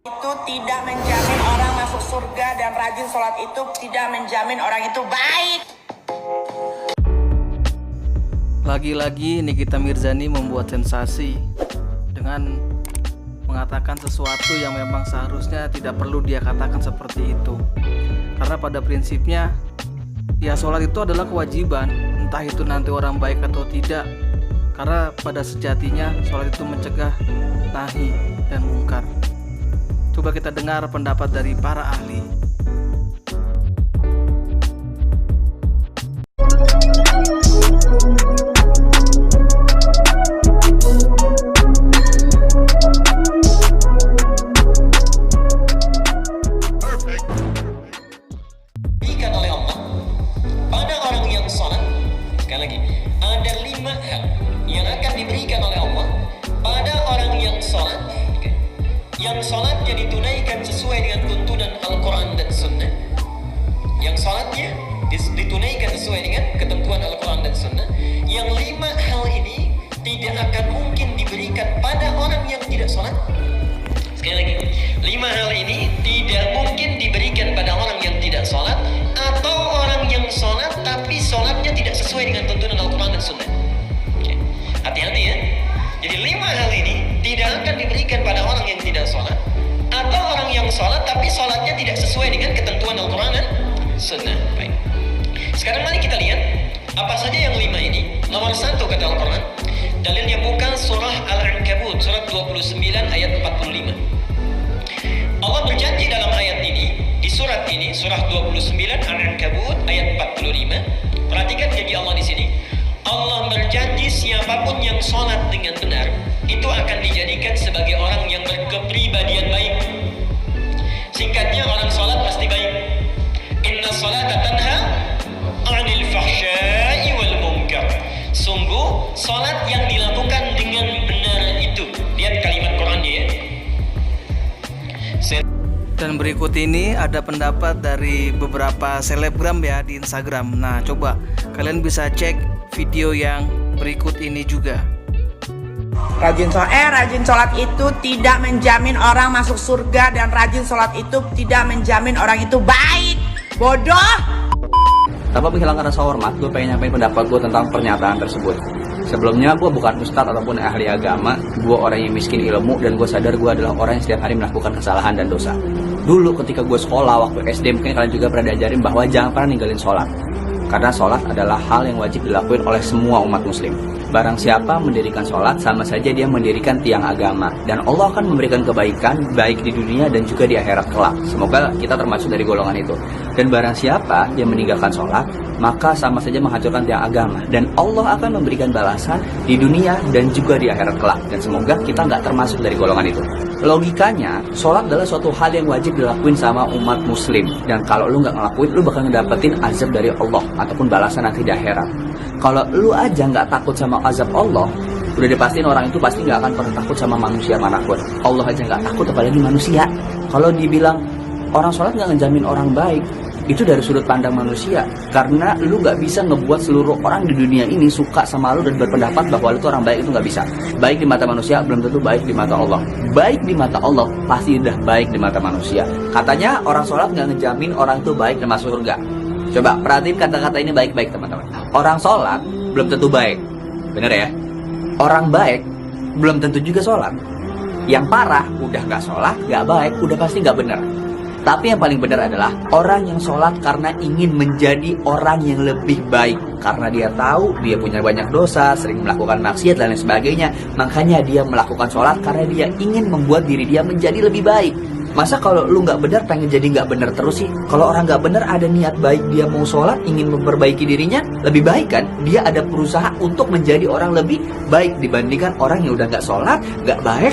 Itu tidak menjamin orang masuk surga, dan rajin sholat itu tidak menjamin orang itu baik. Lagi-lagi Nikita Mirzani membuat sensasi dengan mengatakan sesuatu yang memang seharusnya tidak perlu dia katakan seperti itu. Karena pada prinsipnya ya sholat itu adalah kewajiban, entah itu nanti orang baik atau tidak. Karena pada sejatinya sholat itu mencegah nahi dan mungkar. Coba kita dengar pendapat dari para ahli. Diberikan oleh Allah pada orang yang sholat. Sekali lagi, ada 5 hal yang akan diberikan oleh Allah pada orang yang sholat, yang sholatnya ditunaikan sesuai dengan tuntunan Al-Quran dan Sunnah, yang sholatnya ditunaikan sesuai dengan ketentuan Al-Quran dan Sunnah. Yang 5 hal ini tidak akan mungkin diberikan pada orang yang tidak sholat. Sekali lagi, 5 hal ini tidak mungkin diberikan pada orang yang tidak sholat, atau orang yang sholat tapi sholatnya tidak sesuai dengan tuntunan Al-Quran dan Sunnah. Hati-hati ya. Jadi 5 hal ini tidak akan diberikan pada orang yang tidak sholat, atau orang yang sholat tapi sholatnya tidak sesuai dengan ketentuan Al-Quran dan Sunnah. Baik. Sekarang mari kita lihat apa saja yang 5 ini. Nomor 1 kata Al-Quran, dalilnya bukan surah Al-Ankabut surat 29 ayat 45. Allah berjanji dalam ayat ini, di surat ini, surah 29 Al-Ankabut ayat 45. Perhatikan janji Allah di sini. Allah berjanji siapapun yang sholat dengan benar itu akan dijadikan sebagai orang yang berkepribadian baik. Singkatnya, orang sholat pasti baik. Inna sholata tanha 'anil fahsya'i wal munkar. Sungguh sholat yang dilakukan dengan benar itu. Lihat kalimat Qurannya ya. Dan berikut ini ada pendapat dari beberapa selebgram ya di Instagram. Nah, coba kalian bisa cek video yang berikut ini juga. Rajin sholat itu tidak menjamin orang masuk surga, dan rajin sholat itu tidak menjamin orang itu baik. Bodoh. Tanpa menghilangkan rasa hormat, gue pengen nyampein pendapat gue tentang pernyataan tersebut. Sebelumnya, gue bukan ustadz ataupun ahli agama. Gue orang yang miskin ilmu, dan gue sadar gue adalah orang yang setiap hari melakukan kesalahan dan dosa. Dulu ketika gue sekolah, waktu SD, mungkin kalian juga pernah diajarin bahwa jangan pernah ninggalin sholat. Karena sholat adalah hal yang wajib dilakuin oleh semua umat muslim. Barang siapa mendirikan sholat, sama saja dia mendirikan tiang agama. Dan Allah akan memberikan kebaikan, baik di dunia dan juga di akhirat kelak. Semoga kita termasuk dari golongan itu. Dan barang siapa yang meninggalkan sholat, maka sama saja menghancurkan tiang agama. Dan Allah akan memberikan balasan di dunia dan juga di akhirat kelak. Dan semoga kita nggak termasuk dari golongan itu. Logikanya, sholat adalah suatu hal yang wajib dilakuin sama umat muslim. Dan kalau lu nggak ngelakuin, lu bakal ngedapetin azab dari Allah ataupun balasan nanti di akhirat. Kalau lu aja nggak takut sama azab Allah, udah dipastiin orang itu pasti nggak akan pernah takut sama manusia manapun. Allah aja nggak takut, apalagi manusia. Kalau dibilang orang sholat nggak ngejamin orang baik, itu dari sudut pandang manusia. Karena lu nggak bisa ngebuat seluruh orang di dunia ini suka sama lu dan berpendapat bahwa lu itu orang baik, itu nggak bisa. Baik di mata manusia belum tentu baik di mata Allah. Baik di mata Allah pasti udah baik di mata manusia. Katanya orang sholat nggak ngejamin orang itu baik dan masuk surga. Coba perhatiin kata-kata ini baik-baik teman-teman. Orang sholat belum tentu baik, bener ya? Orang baik belum tentu juga sholat. Yang parah udah nggak sholat, nggak baik, udah pasti nggak bener. Tapi yang paling benar adalah orang yang sholat karena ingin menjadi orang yang lebih baik. Karena dia tahu dia punya banyak dosa, sering melakukan maksiat dan lain sebagainya. Makanya dia melakukan sholat karena dia ingin membuat diri dia menjadi lebih baik. Masa kalau lu nggak benar pengen jadi nggak benar terus sih? Kalau orang nggak benar ada niat baik, dia mau sholat, ingin memperbaiki dirinya, lebih baik kan? Dia ada berusaha untuk menjadi orang lebih baik dibandingkan orang yang udah nggak sholat, nggak baik.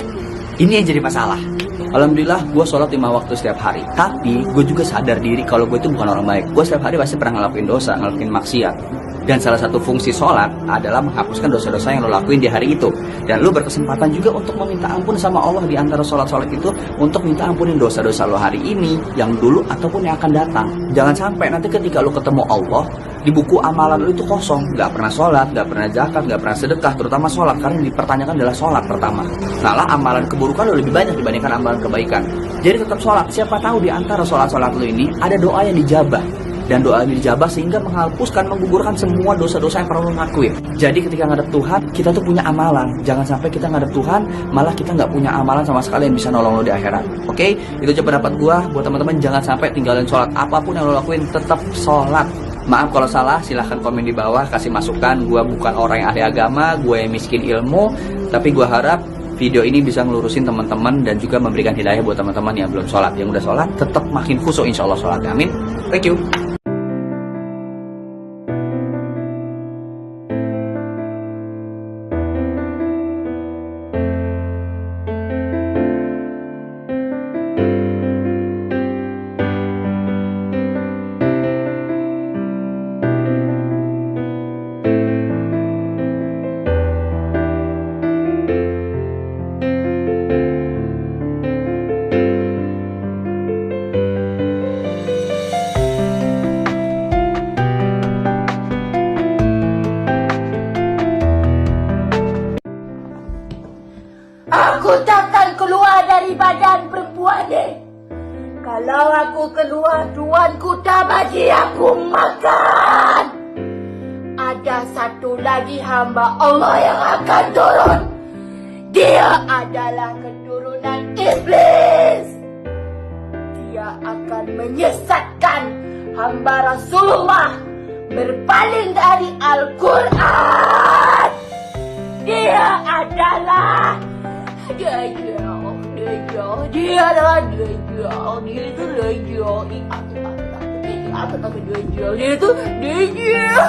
Ini yang jadi masalah. Alhamdulillah gue sholat 5 waktu setiap hari. Tapi gue juga sadar diri kalau gue itu bukan orang baik. Gue setiap hari pasti pernah ngelakuin dosa, ngelakuin maksiat. Dan salah satu fungsi sholat adalah menghapuskan dosa-dosa yang lo lakuin di hari itu. Dan lo berkesempatan juga untuk meminta ampun sama Allah di antara sholat-sholat itu, untuk minta ampunin dosa-dosa lo hari ini, yang dulu ataupun yang akan datang. Jangan sampai nanti ketika lo ketemu Allah, di buku amalan lo itu kosong, gak pernah sholat, gak pernah zakat, gak pernah sedekah, terutama sholat, karena yang dipertanyakan adalah sholat pertama. Malah amalan keburukan lo lebih banyak dibandingkan amalan kebaikan. Jadi tetap sholat. Siapa tahu di antara sholat-sholat lo ini ada doa yang dijabah. Dan doa yang dijabah sehingga menghapuskan, menggugurkan semua dosa-dosa yang pernah lo lakuin. Jadi ketika ngadep Tuhan, kita tuh punya amalan. Jangan sampai kita ngadep Tuhan, malah kita nggak punya amalan sama sekali yang bisa nolong lo di akhirat. Oke? Itu aja pendapat gua. Buat teman-teman, jangan sampai tinggalin sholat. Apapun yang lo lakuin, tetap sholat. Maaf kalau salah, silahkan komen di bawah, kasih masukan. Gua bukan orang yang ahli agama, gua yang miskin ilmu. Tapi gua harap video ini bisa ngelurusin teman-teman dan juga memberikan hidayah buat teman-teman yang belum sholat. Yang udah sholat, tetap makin khusyuk insya Allah sholat. Amin. Thank you. Aku takkan keluar dari badan perempuan ni. Kalau aku keluar, tuanku tak bagi aku makan. Ada satu lagi hamba Allah yang akan turun. Dia adalah keturunan iblis. Dia akan menyesatkan hamba Rasulullah berpaling dari Al-Quran. Dia ada Dajjal. Dia adalah Dajjal. Dia itu Dajjal. Apa nama Dajjal? Dia itu Dajjal.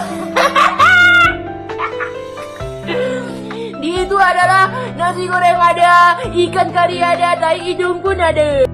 Dia itu adalah nasi goreng ada, ikan kari ada, tai hidung pun ada.